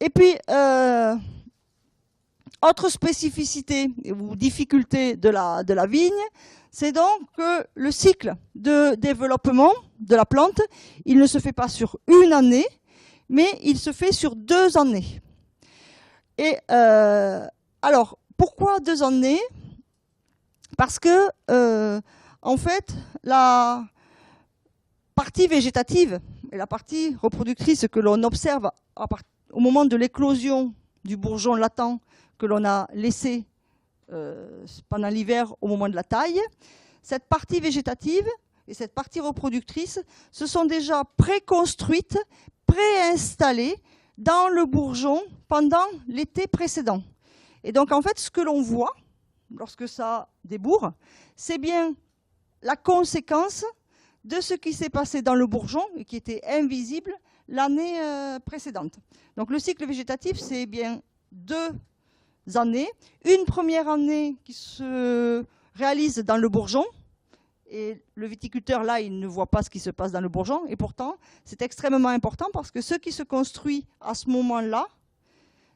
Et puis, autre spécificité ou difficulté de la vigne, c'est donc que le cycle de développement de la plante, il ne se fait pas sur une année, mais il se fait sur 2 années. Et alors, pourquoi 2 années? Parce que, en fait, la partie végétative et la partie reproductrice que l'on observe au moment de l'éclosion du bourgeon latent que l'on a laissé pendant l'hiver au moment de la taille, cette partie végétative et cette partie reproductrice se sont déjà préconstruites, préinstallées dans le bourgeon pendant l'été précédent. Et donc en fait, ce que l'on voit lorsque ça débourre, c'est bien la conséquence de ce qui s'est passé dans le bourgeon et qui était invisible l'année précédente. Donc le cycle végétatif, c'est bien 2 années. Une première année qui se réalise dans le bourgeon, et le viticulteur, là, il ne voit pas ce qui se passe dans le bourgeon, et pourtant, c'est extrêmement important parce que ce qui se construit à ce moment-là,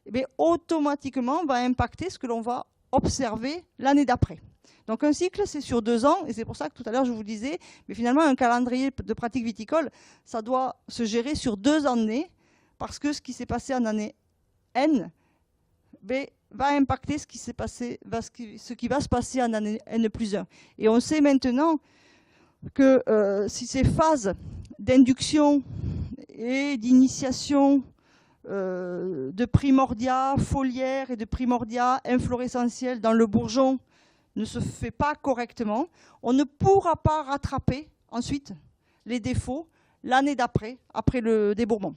eh bien, automatiquement va impacter ce que l'on va observer l'année d'après. Donc un cycle, c'est sur 2 ans, et c'est pour ça que tout à l'heure je vous disais, mais finalement un calendrier de pratique viticole, ça doit se gérer sur 2 années, parce que ce qui s'est passé en année N va impacter ce qui va se passer en année N plus 1. Et on sait maintenant que si ces phases d'induction et d'initiation de primordia foliaire et de primordia inflorescentiel dans le bourgeon ne se fait pas correctement, on ne pourra pas rattraper ensuite les défauts l'année d'après, après le débourrement.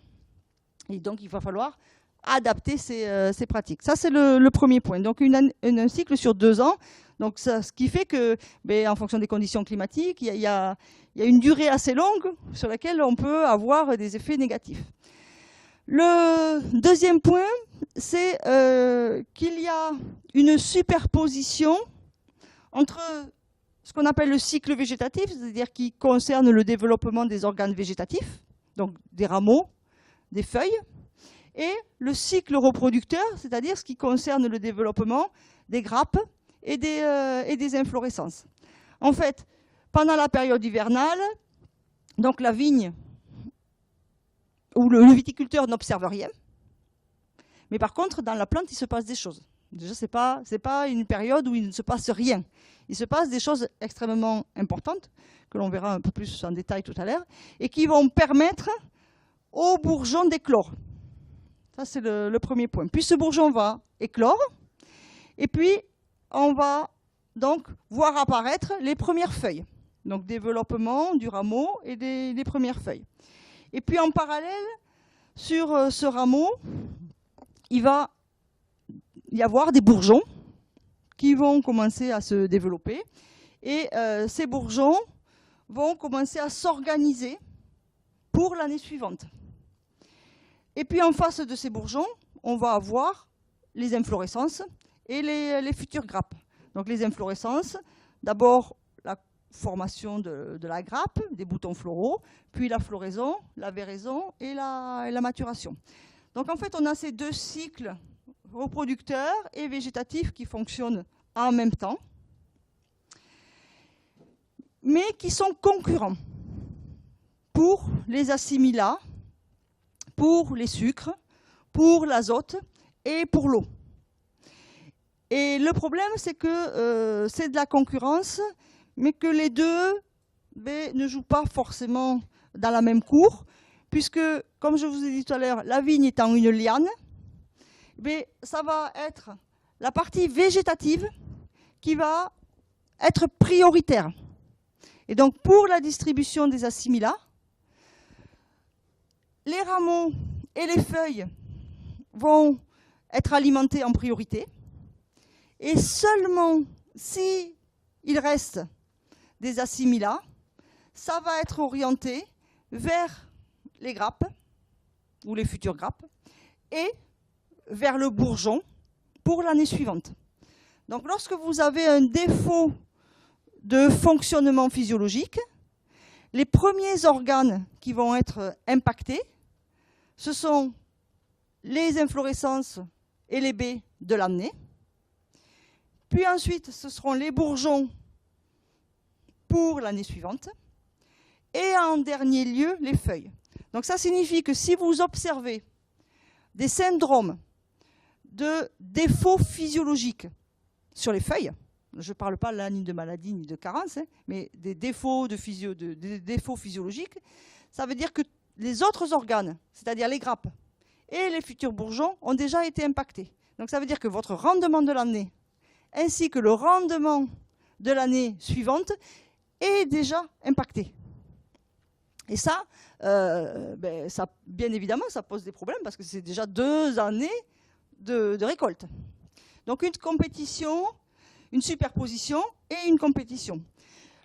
Et donc il va falloir adapter ces pratiques. Ça, c'est le premier point. Donc un cycle sur 2 ans. Donc ça, ce qui fait que, en fonction des conditions climatiques, il y a une durée assez longue sur laquelle on peut avoir des effets négatifs. Le deuxième point, c'est qu'il y a une superposition entre ce qu'on appelle le cycle végétatif, c'est-à-dire qui concerne le développement des organes végétatifs, donc des rameaux, des feuilles, et le cycle reproducteur, c'est-à-dire ce qui concerne le développement des grappes et des inflorescences. En fait, pendant la période hivernale, donc la vigne où le viticulteur n'observe rien, mais par contre, dans la plante, il se passe des choses. Déjà, ce n'est pas une période où il ne se passe rien. Il se passe des choses extrêmement importantes, que l'on verra un peu plus en détail tout à l'heure, et qui vont permettre au bourgeon d'éclore. Ça, c'est le premier point. Puis ce bourgeon va éclore, et puis on va donc voir apparaître les premières feuilles. Donc développement du rameau et des premières feuilles. Et puis en parallèle, sur ce rameau, il va y avoir des bourgeons qui vont commencer à se développer. Et ces bourgeons vont commencer à s'organiser pour l'année suivante. Et puis en face de ces bourgeons, on va avoir les inflorescences et les futures grappes. Donc les inflorescences, d'abord la formation de la grappe, des boutons floraux, puis la floraison, la véraison et la maturation. Donc en fait, on a ces 2 cycles reproducteurs et végétatifs qui fonctionnent en même temps, mais qui sont concurrents pour les assimilats, pour les sucres, pour l'azote et pour l'eau. Et le problème, c'est que c'est de la concurrence, mais que les deux ne jouent pas forcément dans la même cour, puisque, comme je vous ai dit tout à l'heure, la vigne étant une liane, ça va être la partie végétative qui va être prioritaire. Et donc, pour la distribution des assimilats, les rameaux et les feuilles vont être alimentés en priorité. Et seulement si il reste des assimilats, ça va être orienté vers les grappes, ou les futures grappes, et vers le bourgeon pour l'année suivante. Donc lorsque vous avez un défaut de fonctionnement physiologique, les premiers organes qui vont être impactés, ce sont les inflorescences et les baies de l'année. Puis ensuite, ce seront les bourgeons pour l'année suivante. Et en dernier lieu, les feuilles. Donc ça signifie que si vous observez des syndromes de défauts physiologiques sur les feuilles, je ne parle pas là ni de maladie ni de carence, mais des défauts, des défauts physiologiques, ça veut dire que les autres organes, c'est-à-dire les grappes et les futurs bourgeons, ont déjà été impactés. Donc ça veut dire que votre rendement de l'année, ainsi que le rendement de l'année suivante, est déjà impacté. Et ça, bien évidemment, ça pose des problèmes parce que c'est déjà 2 années de récolte. Donc une compétition, une superposition et une compétition.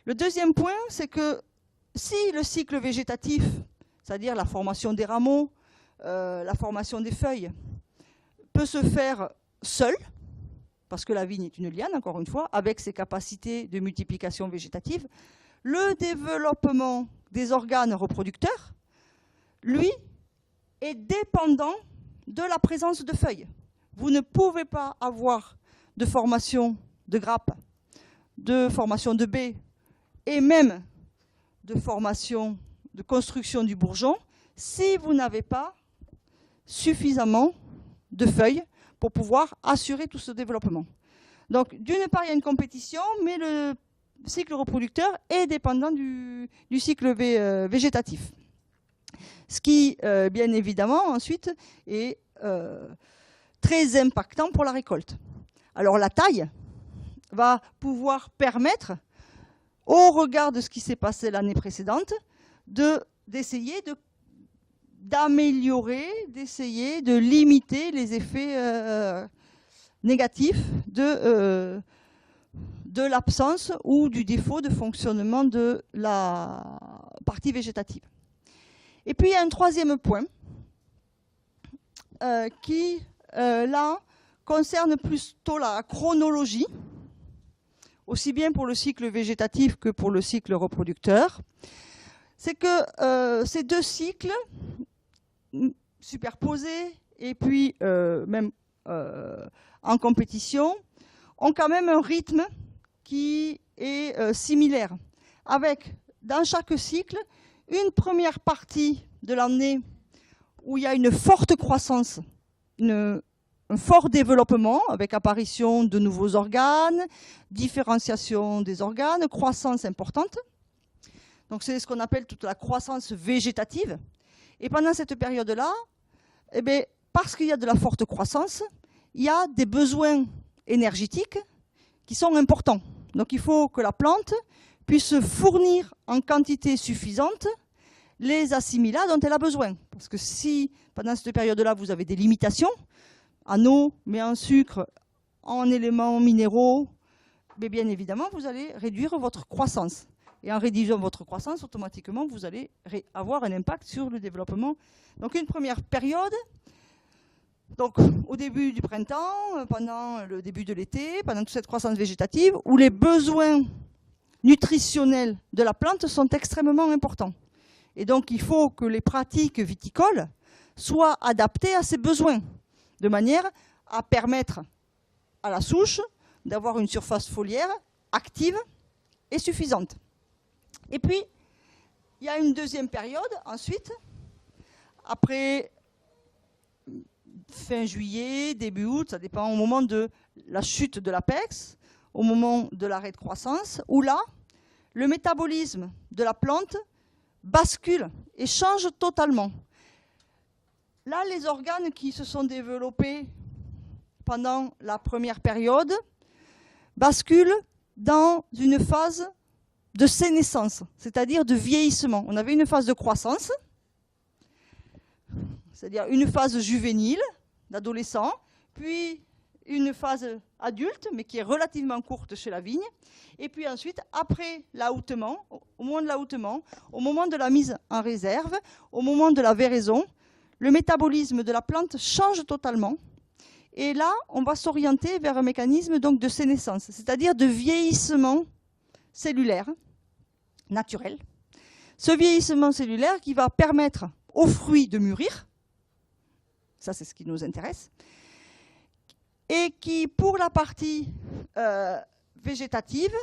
Le deuxième point, c'est que si le cycle végétatif, c'est-à-dire la formation des rameaux, la formation des feuilles, peut se faire seul, parce que la vigne est une liane, encore une fois, avec ses capacités de multiplication végétative, le développement des organes reproducteurs, lui, est dépendant de la présence de feuilles. Vous ne pouvez pas avoir de formation de grappes, de formation de baies et même de formation de construction du bourgeon si vous n'avez pas suffisamment de feuilles pour pouvoir assurer tout ce développement. Donc, d'une part, il y a une compétition, mais le cycle reproducteur est dépendant du cycle végétatif. Ce qui, bien évidemment, ensuite, est très impactant pour la récolte. Alors, la taille va pouvoir permettre, au regard de ce qui s'est passé l'année précédente, d'essayer d'améliorer, d'essayer de limiter les effets négatifs de l'absence ou du défaut de fonctionnement de la partie végétative. Et puis il y a un troisième point qui, là, concerne plutôt la chronologie, aussi bien pour le cycle végétatif que pour le cycle reproducteur. C'est que ces 2 cycles superposés et puis même en compétition ont quand même un rythme qui est similaire, avec dans chaque cycle une première partie de l'année où il y a une forte croissance, un fort développement avec apparition de nouveaux organes, différenciation des organes, croissance importante. Donc c'est ce qu'on appelle toute la croissance végétative. Et pendant cette période-là, eh bien, parce qu'il y a de la forte croissance, il y a des besoins énergétiques qui sont importants. Donc il faut que la plante puisse fournir en quantité suffisante les assimilats dont elle a besoin. Parce que si, pendant cette période-là, vous avez des limitations, en eau, mais en sucre, en éléments minéraux, bien évidemment, vous allez réduire votre croissance. Et en réduisant votre croissance, automatiquement, vous allez avoir un impact sur le développement. Donc une première période, donc au début du printemps, pendant le début de l'été, pendant toute cette croissance végétative, où les besoins nutritionnels de la plante sont extrêmement importants. Et donc il faut que les pratiques viticoles soient adaptées à ces besoins, de manière à permettre à la souche d'avoir une surface foliaire active et suffisante. Et puis, il y a une deuxième période, ensuite, après fin juillet, début août, ça dépend au moment de la chute de l'apex, au moment de l'arrêt de croissance, où là, le métabolisme de la plante bascule et change totalement. Là, les organes qui se sont développés pendant la première période basculent dans une phase de sénescence, c'est-à-dire de vieillissement. On avait une phase de croissance, c'est-à-dire une phase juvénile, d'adolescent, puis une phase adulte, mais qui est relativement courte chez la vigne, et puis ensuite, après l'ahoutement, au moment de l'ahoutement, au moment de la mise en réserve, au moment de la véraison, le métabolisme de la plante change totalement, et là, on va s'orienter vers un mécanisme donc, de sénescence, c'est-à-dire de vieillissement cellulaire, naturel. Ce vieillissement cellulaire qui va permettre aux fruits de mûrir, ça c'est ce qui nous intéresse, et qui, pour la partie végétative,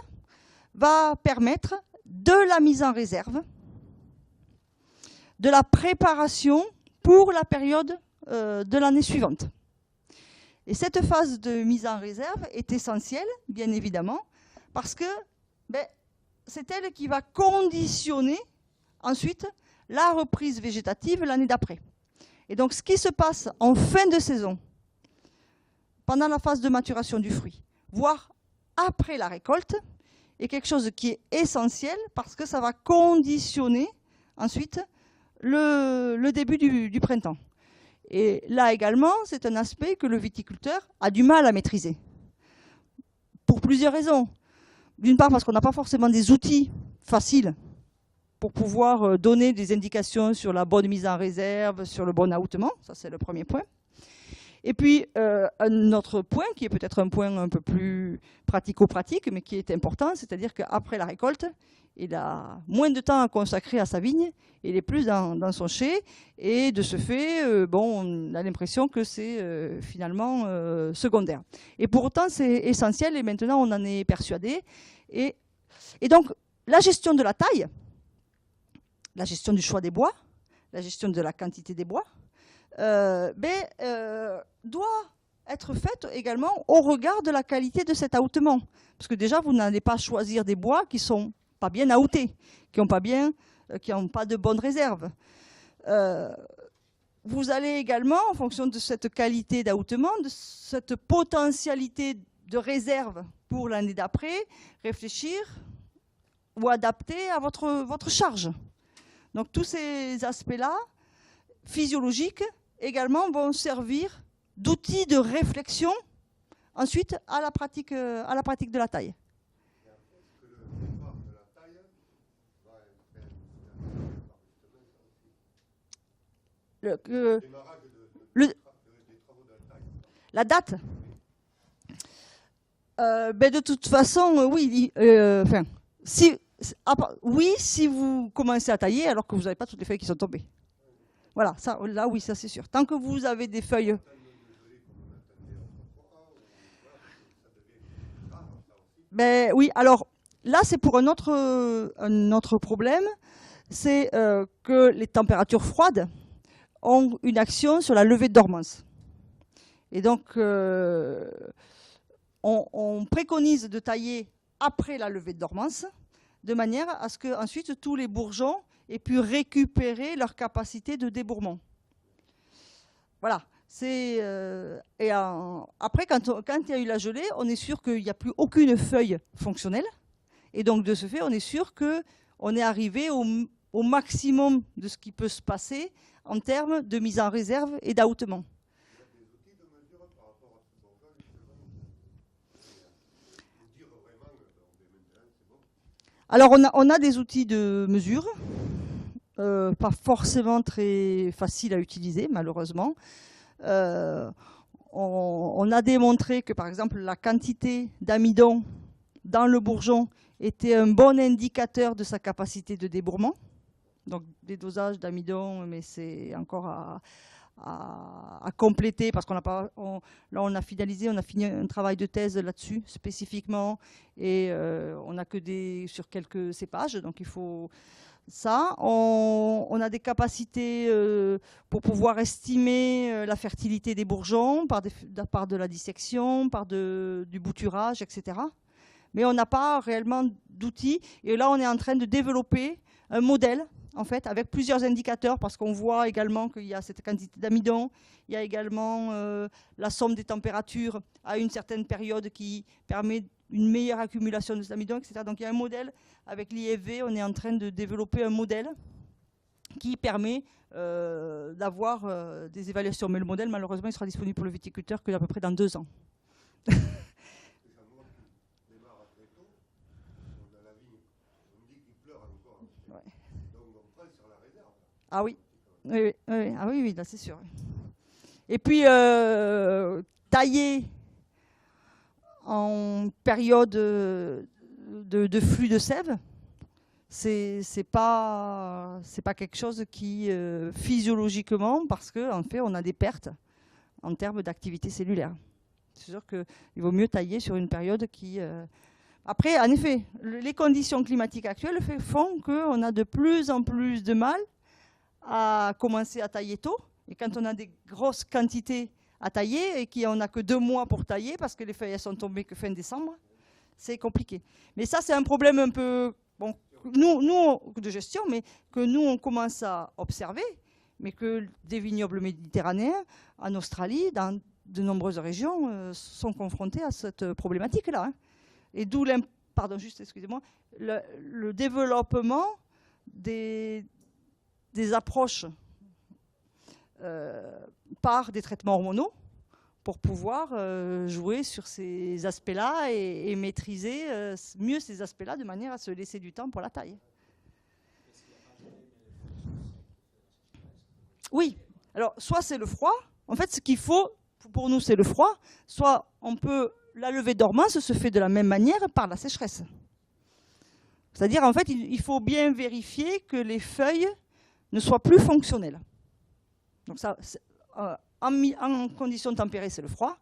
va permettre de la mise en réserve, de la préparation pour la période de l'année suivante. Et cette phase de mise en réserve est essentielle, bien évidemment, parce que c'est elle qui va conditionner ensuite la reprise végétative l'année d'après. Et donc ce qui se passe en fin de saison, pendant la phase de maturation du fruit, voire après la récolte, est quelque chose qui est essentiel parce que ça va conditionner ensuite le début du printemps. Et là également, c'est un aspect que le viticulteur a du mal à maîtriser. Pour plusieurs raisons. D'une part, parce qu'on n'a pas forcément des outils faciles pour pouvoir donner des indications sur la bonne mise en réserve, sur le bon ahoutement. Ça, c'est le premier point. Et puis, un autre point, qui est peut-être un point un peu plus pratico-pratique, mais qui est important, c'est-à-dire qu'après la récolte, il a moins de temps à consacrer à sa vigne, il est plus dans son chai, et de ce fait, on a l'impression que c'est finalement secondaire. Et pour autant, c'est essentiel, et maintenant on en est persuadé. Et donc, la gestion de la taille, la gestion du choix des bois, la gestion de la quantité des bois, doit être faite également au regard de la qualité de cet ahoutement. Parce que déjà, vous n'allez pas choisir des bois qui sont pas bien ahoutés, qui n'ont pas de bonnes réserves. Vous allez également, en fonction de cette qualité d'ahoutement, de cette potentialité de réserve pour l'année d'après, réfléchir ou adapter à votre charge. Donc tous ces aspects-là, physiologiques, également vont servir d'outils de réflexion ensuite à la pratique de la taille. La date, de toute façon, oui. Si vous commencez à tailler alors que vous n'avez pas toutes les feuilles qui sont tombées. Voilà, ça, là, oui, ça c'est sûr. Tant que vous avez des feuilles. Oui, alors là, c'est pour un autre problème. C'est que les températures froides ont une action sur la levée de dormance. Et donc, on préconise de tailler après la levée de dormance, de manière à ce que ensuite tous les bourgeons aient pu récupérer leur capacité de débourrement. Voilà. Après, quand il y a eu la gelée, on est sûr qu'il n'y a plus aucune feuille fonctionnelle. Et donc, de ce fait, on est sûr qu'on est arrivé au maximum de ce qui peut se passer en termes de mise en réserve et d'ahoutement. Alors, on a des outils de mesure, pas forcément très faciles à utiliser, malheureusement. On a démontré que, par exemple, la quantité d'amidon dans le bourgeon était un bon indicateur de sa capacité de débourrement. Donc, des dosages d'amidon, mais c'est encore à compléter parce qu'on on a fini un travail de thèse là-dessus spécifiquement et on n'a que sur quelques cépages, donc il faut ça. On a des capacités pour pouvoir estimer la fertilité des bourgeons par de la dissection, par du bouturage, etc. Mais on n'a pas réellement d'outils et là on est en train de développer un modèle en fait, avec plusieurs indicateurs, parce qu'on voit également qu'il y a cette quantité d'amidon, il y a également la somme des températures à une certaine période qui permet une meilleure accumulation de cet amidon, etc. Donc il y a un modèle, avec l'IFV, on est en train de développer un modèle qui permet d'avoir des évaluations. Mais le modèle, malheureusement, il sera disponible pour le viticulteur qu'à peu près dans 2 ans. Ah oui, oui, là c'est sûr. Et puis tailler en période de flux de sève, c'est pas quelque chose qui physiologiquement, parce que en fait on a des pertes en termes d'activité cellulaire. C'est sûr qu'il vaut mieux tailler sur une période qui... Après, en effet, les conditions climatiques actuelles font qu'on a de plus en plus de mal à commencer à tailler tôt. Et quand on a des grosses quantités à tailler et qu'on n'a que 2 mois pour tailler parce que les feuilles elles sont tombées que fin décembre, c'est compliqué. Mais ça, c'est un problème un peu bon, nous de gestion, mais que nous, on commence à observer, mais que des vignobles méditerranéens, en Australie, dans de nombreuses régions, sont confrontés à cette problématique-là. Hein. Et d'où pardon, juste, excusez-moi, le développement des approches par des traitements hormonaux pour pouvoir jouer sur ces aspects-là et maîtriser mieux ces aspects-là de manière à se laisser du temps pour la taille. Oui, alors soit c'est le froid, en fait ce qu'il faut pour nous c'est le froid, soit on peut, la levée de dormance se fait de la même manière par la sécheresse. C'est-à-dire en fait il faut bien vérifier que les feuilles ne soient plus fonctionnelles. Donc ça, en conditions tempérées, c'est le froid.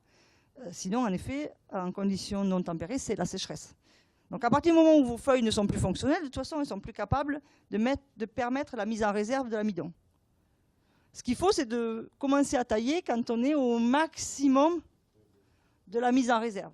Sinon, en effet, en conditions non tempérées, c'est la sécheresse. Donc à partir du moment où vos feuilles ne sont plus fonctionnelles, de toute façon, elles ne sont plus capables de permettre la mise en réserve de l'amidon. Ce qu'il faut, c'est de commencer à tailler quand on est au maximum de la mise en réserve.